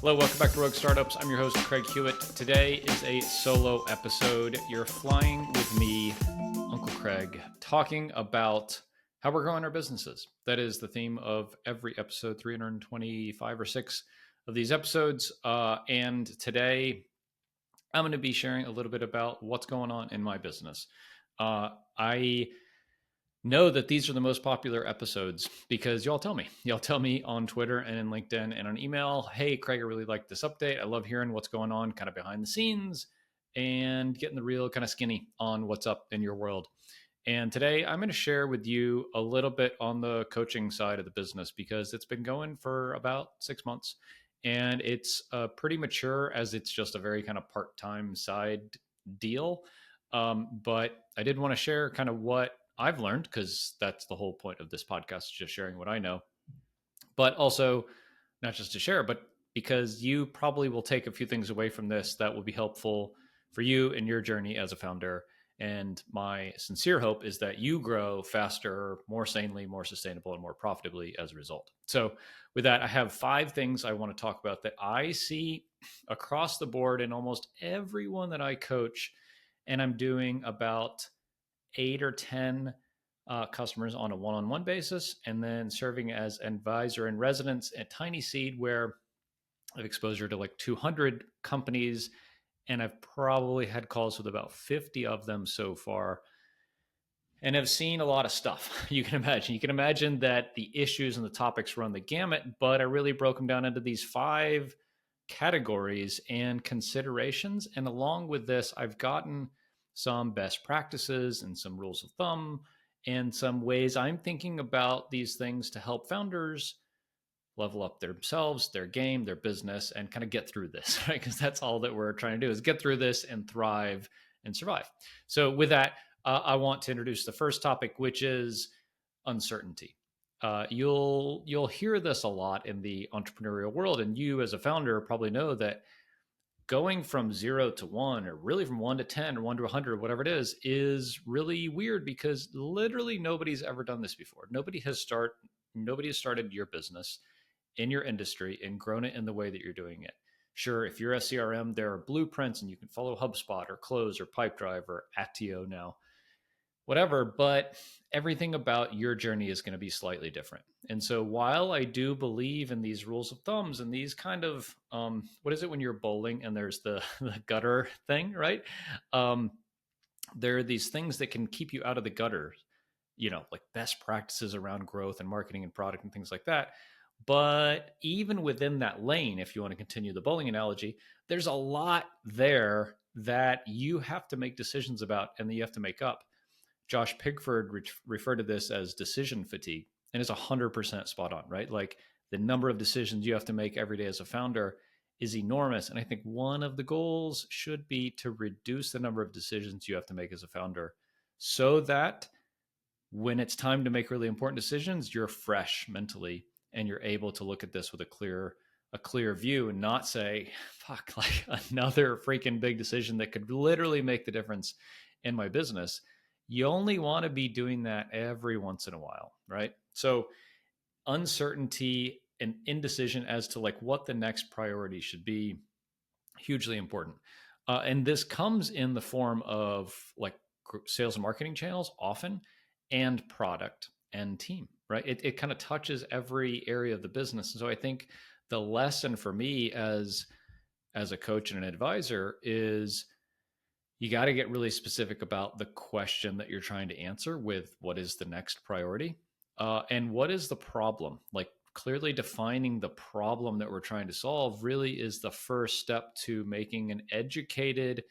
Hello, welcome back to Rogue Startups. I'm your host, Craig Hewitt. Today is a solo episode. You're flying with me, Uncle Craig, talking about how we're growing our businesses. That is the theme of every episode, 325 or 6 of these episodes. And today, I'm going to be sharing a little bit about what's going on in my business. I know that these are the most popular episodes because y'all tell me. Y'all tell me on Twitter and in LinkedIn and on email, hey, Craig, I really like this update. I love hearing what's going on kind of behind the scenes and getting the real kind of skinny on what's up in your world. And today I'm going to share with you a little bit on the coaching side of the business because it's been going for about 6 months and it's pretty mature as it's just a very kind of part-time side deal. But I did want to share kind of what I've learned, because that's the whole point of this podcast, just sharing what I know, but also not just to share, but because you probably will take a few things away from this that will be helpful for you in your journey as a founder. And my sincere hope is that you grow faster, more sanely, more sustainable, and more profitably as a result. So with that, I have 5 things I want to talk about that I see across the board in almost everyone that I coach. And I'm doing about 8 or 10 customers on a one-on-one basis, and then serving as advisor in residence at TinySeed, where I've exposure to like 200 companies, and I've probably had calls with about 50 of them so far, and have seen a lot of stuff. You can imagine that the issues and the topics run the gamut, but I really broke them down into these 5 categories and considerations. And along with this, I've gotten some best practices and some rules of thumb and some ways I'm thinking about these things to help founders level up themselves, their game, their business, and kind of get through this, right? Because that's all that we're trying to do is get through this and thrive and survive. So with that, I want to introduce the first topic, which is uncertainty. You'll hear this a lot in the entrepreneurial world, and you as a founder probably know that going from 0 to 1, or really from 1 to 10 or 1 to 100, whatever it is really weird because literally nobody's ever done this before. Nobody has started your business in your industry and grown it in the way that you're doing it. Sure, if you're a CRM, there are blueprints and you can follow HubSpot or Close or Pipedrive or Attio now, whatever, but everything about your journey is going to be slightly different. And so while I do believe in these rules of thumbs and these kind of, what is it when you're bowling and there's the gutter thing, right? There are these things that can keep you out of the gutter, like best practices around growth and marketing and product and things like that. But even within that lane, if you want to continue the bowling analogy, there's a lot there that you have to make decisions about and that you have to make up. Josh Pigford referred to this as decision fatigue, and it's 100% spot on, right? Like the number of decisions you have to make every day as a founder is enormous. And I think one of the goals should be to reduce the number of decisions you have to make as a founder so that when it's time to make really important decisions, you're fresh mentally and you're able to look at this with a clear view and not say, fuck, like another freaking big decision that could literally make the difference in my business. You only want to be doing that every once in a while, right? So uncertainty and indecision as to like what the next priority should be, hugely important. And this comes in the form of like sales and marketing channels often, and product and team, right? It kind of touches every area of the business. And so I think the lesson for me as a coach and an advisor is you got to get really specific about the question that you're trying to answer with what is the next priority, and what is the problem. Like clearly defining the problem that we're trying to solve really is the first step to making an educated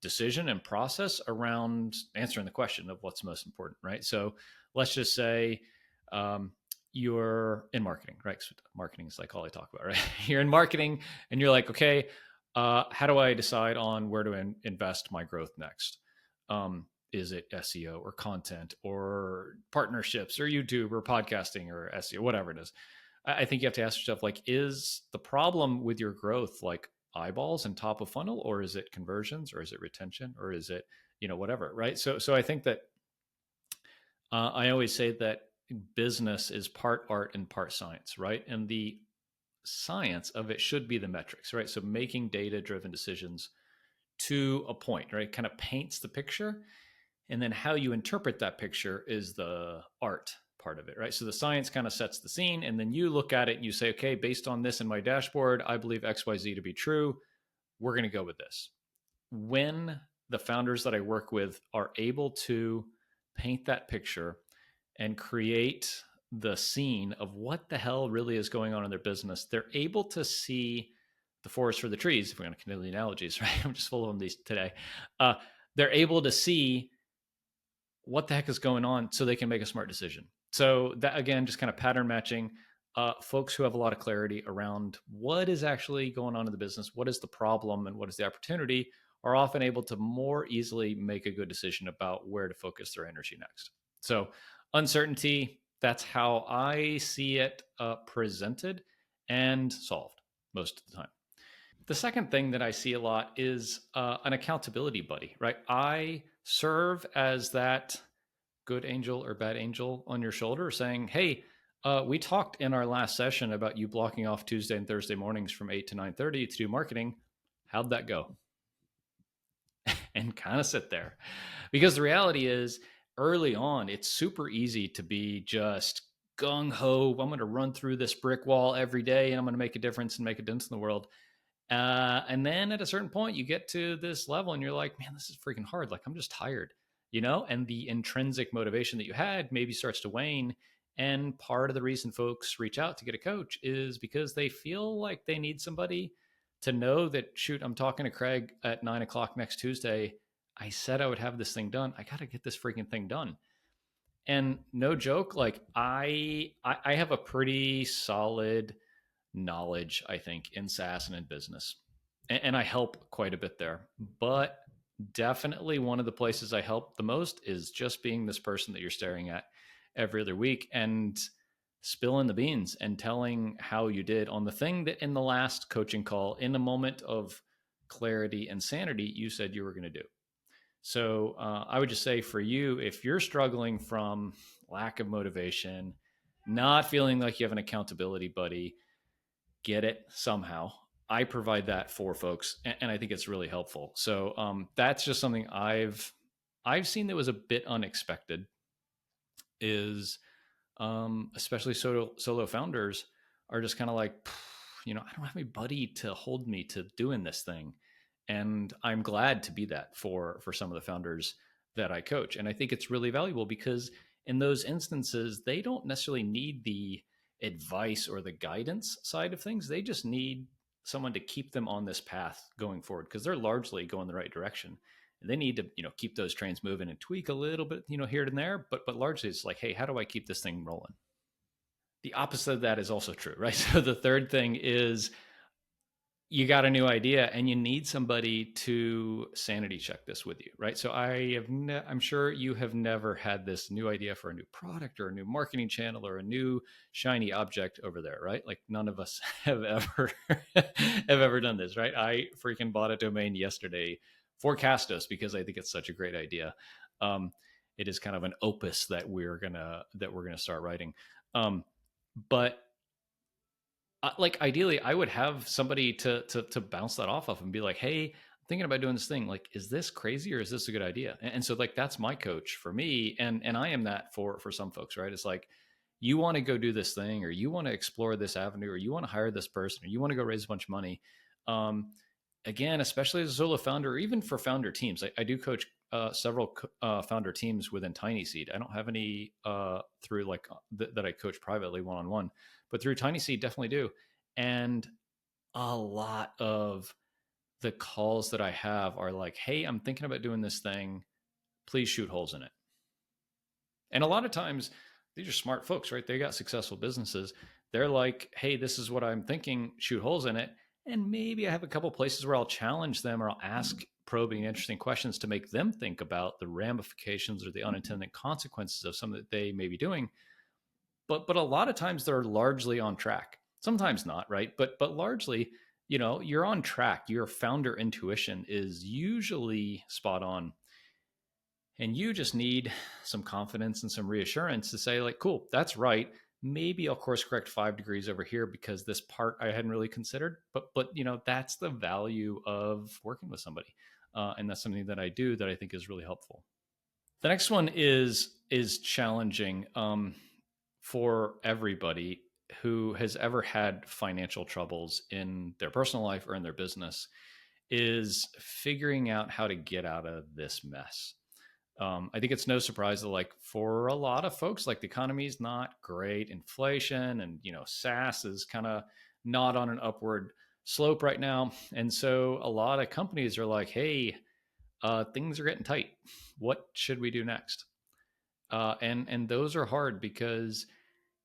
decision and process around answering the question of what's most important, right? So let's just say you're in marketing, right? So marketing is like all I talk about, right? You're in marketing and you're like, okay, how do I decide on where to invest my growth next? Is it SEO or content or partnerships or YouTube or podcasting or SEO, whatever it is? I think you have to ask yourself, like, is the problem with your growth like eyeballs and top of funnel, or is it conversions, or is it retention, or is it, whatever, right? So I think that I always say that business is part art and part science, right? And the science of it should be the metrics, right? So making data driven decisions to a point, right? Kind of paints the picture. And then how you interpret that picture is the art part of it, right? So the science kind of sets the scene, and then you look at it and you say, okay, based on this in my dashboard, I believe XYZ to be true. We're going to go with this. When the founders that I work with are able to paint that picture and create the scene of what the hell really is going on in their business, they're able to see the forest for the trees. If we're going to continue the analogies, right? I'm just full of them these today. They're able to see what the heck is going on so they can make a smart decision. So that, again, just kind of pattern matching. Folks who have a lot of clarity around what is actually going on in the business, what is the problem and what is the opportunity, are often able to more easily make a good decision about where to focus their energy next. So uncertainty, that's how I see it presented and solved most of the time. The second thing that I see a lot is an accountability buddy, right? I serve as that good angel or bad angel on your shoulder saying, hey, we talked in our last session about you blocking off Tuesday and Thursday mornings from 8 to 9:30 to do marketing. How'd that go? And kind of sit there. Because the reality is, early on, it's super easy to be just gung ho. I'm going to run through this brick wall every day and I'm going to make a difference and make a dent in the world. And then at a certain point, you get to this level and you're like, man, this is freaking hard. Like, I'm just tired, and the intrinsic motivation that you had maybe starts to wane. And part of the reason folks reach out to get a coach is because they feel like they need somebody to know that, shoot, I'm talking to Craig at 9 o'clock next Tuesday. I said I would have this thing done. I got to get this freaking thing done. And no joke, like I have a pretty solid knowledge, I think, in SaaS and in business. And I help quite a bit there. But definitely one of the places I help the most is just being this person that you're staring at every other week and spilling the beans and telling how you did on the thing that in the last coaching call, in a moment of clarity and sanity, you said you were going to do. So I would just say for you, if you're struggling from lack of motivation, not feeling like you have an accountability buddy, get it somehow. I provide that for folks, and I think it's really helpful. So that's just something I've seen that was a bit unexpected. Is especially solo founders are just kind of like, I don't have anybody to hold me to doing this thing, and I'm glad to be that for some of the founders that I coach, and I think it's really valuable because in those instances they don't necessarily need the advice or the guidance side of things. They just need someone to keep them on this path going forward because they're largely going the right direction. And they need to, keep those trains moving and tweak a little bit, here and there. But largely it's like, hey, how do I keep this thing rolling? The opposite of that is also true, right? So the third thing is you got a new idea and you need somebody to sanity check this with you, right? So I'm sure you have never had this new idea for a new product or a new marketing channel or a new shiny object over there, right? Like none of us have ever have ever done this, right? I freaking bought a domain yesterday for Castos because I think it's such a great idea. It is kind of an opus that we're gonna start writing, but like ideally I would have somebody to bounce that off of and be like, hey, I'm thinking about doing this thing, like, is this crazy or is this a good idea? And so like that's my coach for me, and I am that for some folks, right? It's like, you want to go do this thing, or you want to explore this avenue, or you want to hire this person, or you want to go raise a bunch of money. Again, especially as a solo founder, or even for founder teams, I do coach several founder teams within TinySeed. I don't have any through like that I coach privately one-on-one, but through TinySeed definitely do. And a lot of the calls that I have are like, hey, I'm thinking about doing this thing. Please shoot holes in it. And a lot of times these are smart folks, right? They got successful businesses. They're like, hey, this is what I'm thinking, shoot holes in it. And maybe I have a couple places where I'll challenge them or I'll ask probing interesting questions to make them think about the ramifications or the unintended consequences of something that they may be doing. But a lot of times they're largely on track. Sometimes not, right? But largely, you're on track. Your founder intuition is usually spot on. And you just need some confidence and some reassurance to say, like, cool, that's right. maybe I'll course correct 5 degrees over here because this part I hadn't really considered. But that's the value of working with somebody, and that's something that I do that I think is really helpful. The next one is challenging for everybody who has ever had financial troubles in their personal life or in their business, is figuring out how to get out of this mess. I think it's no surprise that, like, for a lot of folks, like, the economy is not great, inflation, and SaaS is kind of not on an upward slope right now, and so a lot of companies are like, "Hey, things are getting tight. What should we do next?" And those are hard because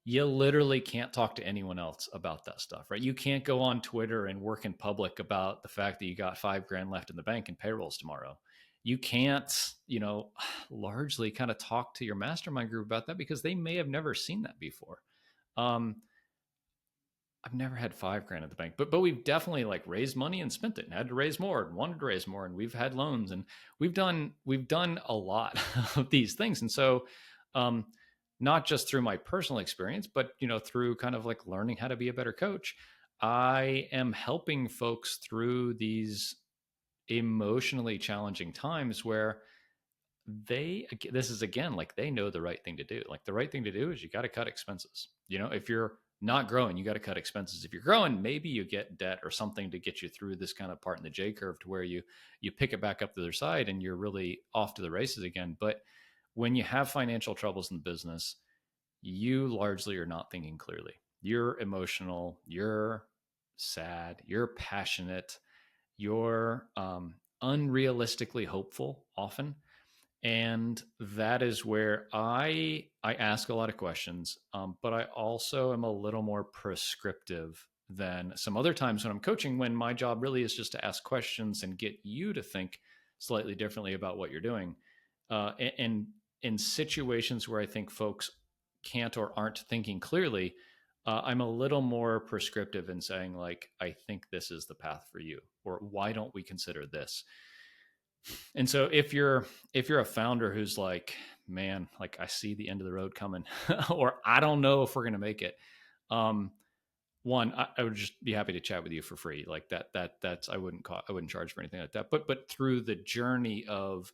you literally can't talk to anyone else about that stuff, right? You can't go on Twitter and work in public about the fact that you got $5,000 left in the bank and payrolls tomorrow. You can't, largely kind of talk to your mastermind group about that because they may have never seen that before. Um, I've never had $5,000 at the bank, but we've definitely, like, raised money and spent it and had to raise more and wanted to raise more, and we've had loans, and we've done a lot of these things. And so, um, not just through my personal experience, but through kind of like learning how to be a better coach, I am helping folks through these emotionally challenging times where this is, again, like, they know the right thing to do. Like, the right thing to do is you got to cut expenses. If you're not growing, you got to cut expenses. If you're growing, maybe you get debt or something to get you through this kind of part in the J curve to where you pick it back up the other side and you're really off to the races again. But when you have financial troubles in the business, you largely are not thinking clearly. You're emotional, you're sad, you're passionate, you're unrealistically hopeful often. And that is where I ask a lot of questions, but I also am a little more prescriptive than some other times when I'm coaching, when my job really is just to ask questions and get you to think slightly differently about what you're doing. And in situations where I think folks can't or aren't thinking clearly, I'm a little more prescriptive in saying, like, I think this is the path for you, or why don't we consider this? And so if you're a founder who's like, man, like, I see the end of the road coming, or I don't know if we're going to make it, um, one, I would just be happy to chat with you for free. Like, that's I wouldn't charge for anything like that. But through the journey of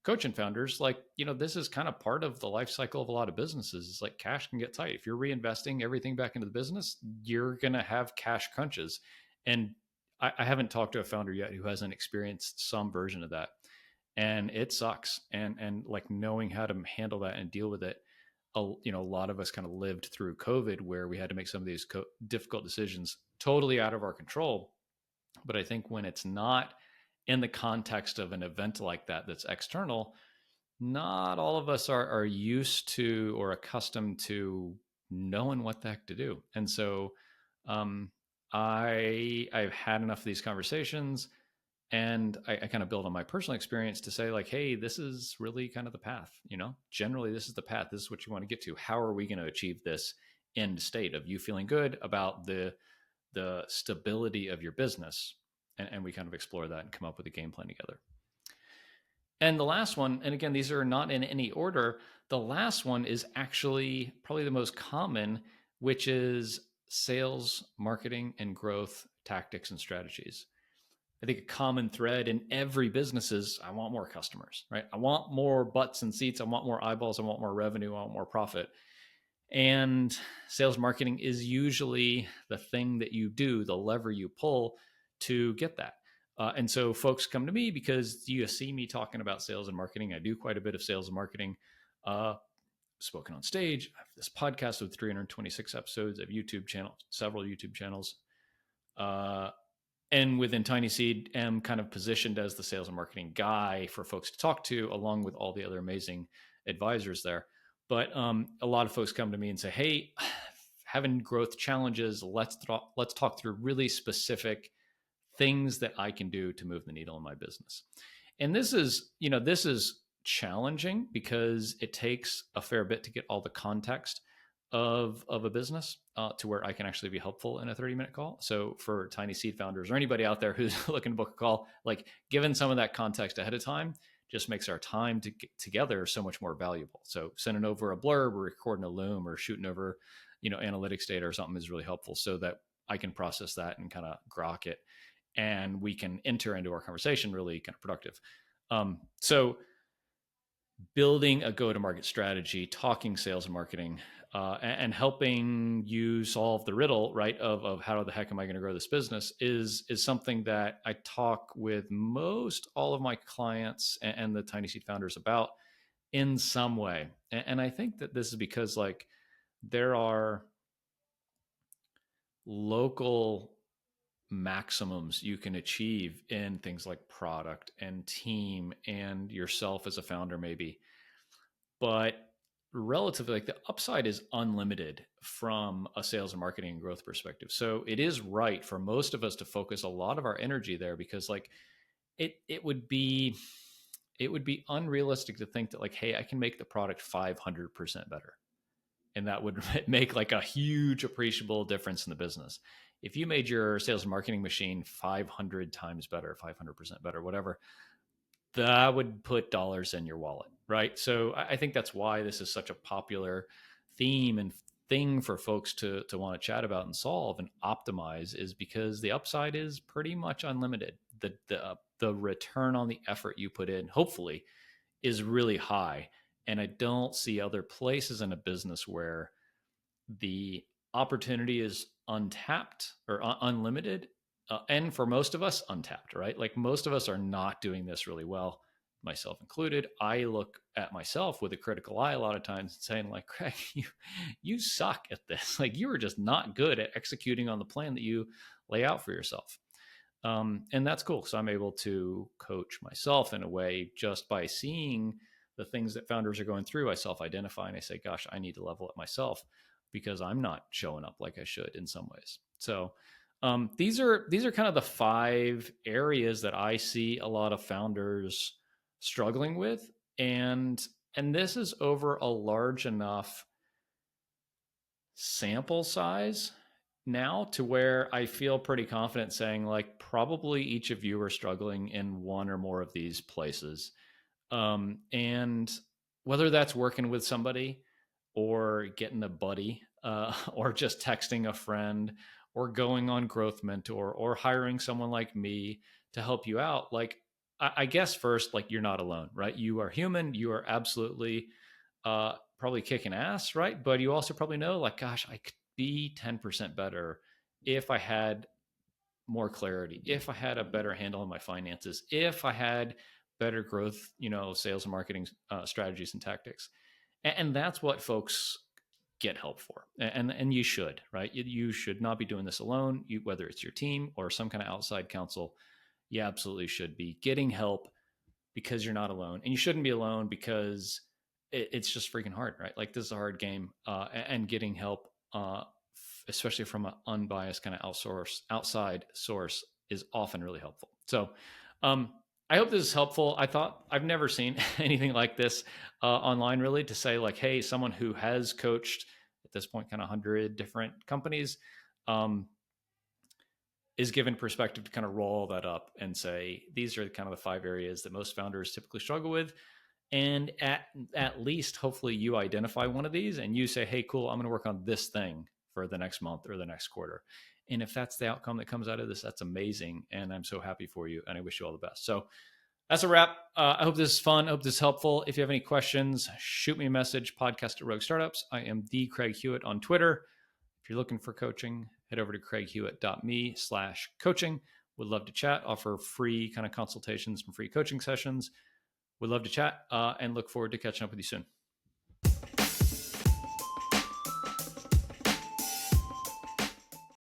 coaching founders, like, this is kind of part of the life cycle of a lot of businesses. It's like, cash can get tight. If you're reinvesting everything back into the business, you're gonna have cash crunches. And I haven't talked to a founder yet who hasn't experienced some version of that, and it sucks. And like, knowing how to handle that and deal with it, a lot of us kind of lived through COVID, where we had to make some of these difficult decisions totally out of our control. But I think when it's not in the context of an event like that that's external, not all of us are used to or accustomed to knowing what the heck to do. And so, I've had enough of these conversations, and I kind of build on my personal experience to say, like, hey, this is really kind of the path. Generally, this is the path. This is what you want to get to. How are we going to achieve this end state of you feeling good about the stability of your business? And we kind of explore that and come up with a game plan together. And the last one, and again, these are not in any order, the last one is actually probably the most common, which is sales, marketing, and growth tactics and strategies. I think a common thread in every business is, I want more customers, right? I want more butts and seats. I want more eyeballs. I want more revenue. I want more profit. And sales marketing is usually the thing that you do, the lever you pull to get that. And so folks come to me because you see me talking about sales and marketing. I do quite a bit of sales and marketing, spoken on stage. I have this podcast with 326 episodes. I have YouTube channel, several YouTube channels. And within TinySeed, am kind of positioned as the sales and marketing guy for folks to talk to, along with all the other amazing advisors there. But a lot of folks come to me and say, hey, having growth challenges, let's talk through really specific things that I can do to move the needle in my business. And this is challenging because it takes a fair bit to get all the context of a business to where I can actually be helpful in a 30-minute call. So for TinySeed founders or anybody out there who's looking to book a call, like, given some of that context ahead of time, just makes our time to get together so much more valuable. So sending over a blurb or recording a Loom or shooting over analytics data or something is really helpful so that I can process that and kind of grok it, and we can enter into our conversation really kind of productive. So building a go-to-market strategy, talking sales and marketing, and helping you solve the riddle, right, of how the heck am I going to grow this business is something that I talk with most all of my clients and the TinySeed founders about in some way. And I think that this is because like there are local maximums you can achieve in things like product and team and yourself as a founder maybe, but relatively like the upside is unlimited from a sales and marketing and growth perspective. So it is right for most of us to focus a lot of our energy there, because like it would be unrealistic to think that like, hey, I can make the product 500% better, and that would make like a huge appreciable difference in the business. If you made your sales and marketing machine 500 times better, 500% better, whatever, that would put dollars in your wallet, right? So I think that's why this is such a popular theme and thing for folks to want to chat about and solve and optimize, is because the upside is pretty much unlimited. The return on the effort you put in, hopefully, is really high. And I don't see other places in a business where the opportunity is untapped or unlimited. And for most of us, untapped, right? Like most of us are not doing this really well, myself included. I look at myself with a critical eye a lot of times and saying like, Craig, you suck at this. Like you are just not good at executing on the plan that you lay out for yourself. And that's cool. So I'm able to coach myself in a way just by seeing the things that founders are going through. I self-identify and I say, gosh, I need to level up myself because I'm not showing up like I should in some ways. So these are kind of the 5 areas that I see a lot of founders struggling with, and this is over a large enough sample size now to where I feel pretty confident saying like probably each of you are struggling in one or more of these places. And whether that's working with somebody or getting a buddy, or just texting a friend or going on Growth Mentor or hiring someone like me to help you out, like I guess first, like you're not alone, right? You are human. You are absolutely probably kicking ass, right? But you also probably know, like, gosh, I could be 10% better if I had more clarity, if I had a better handle on my finances, if I had better growth, sales and marketing strategies and tactics. And that's what folks get help for. And you should, right? You should not be doing this alone. Whether it's your team or some kind of outside counsel, you absolutely should be getting help because you're not alone. And you shouldn't be alone because it's just freaking hard, right? Like this is a hard game, and getting help, especially from an unbiased kind of outside source, is often really helpful. So I hope this is helpful. I've never seen anything like this online, really, to say like, hey, someone who has coached at this point kind of 100 different companies is given perspective to kind of roll that up and say, these are kind of the 5 areas that most founders typically struggle with. And at least hopefully you identify one of these and you say, hey, cool, I'm going to work on this thing for the next month or the next quarter. And if that's the outcome that comes out of this, that's amazing. And I'm so happy for you. And I wish you all the best. So that's a wrap. I hope this is fun. I hope this is helpful. If you have any questions, shoot me a message, podcast@Rogue Startups. I am the Craig Hewitt on Twitter. If you're looking for coaching, head over to craighewitt.me/coaching. Would love to chat, offer free kind of consultations and free coaching sessions. Would love to chat, and look forward to catching up with you soon.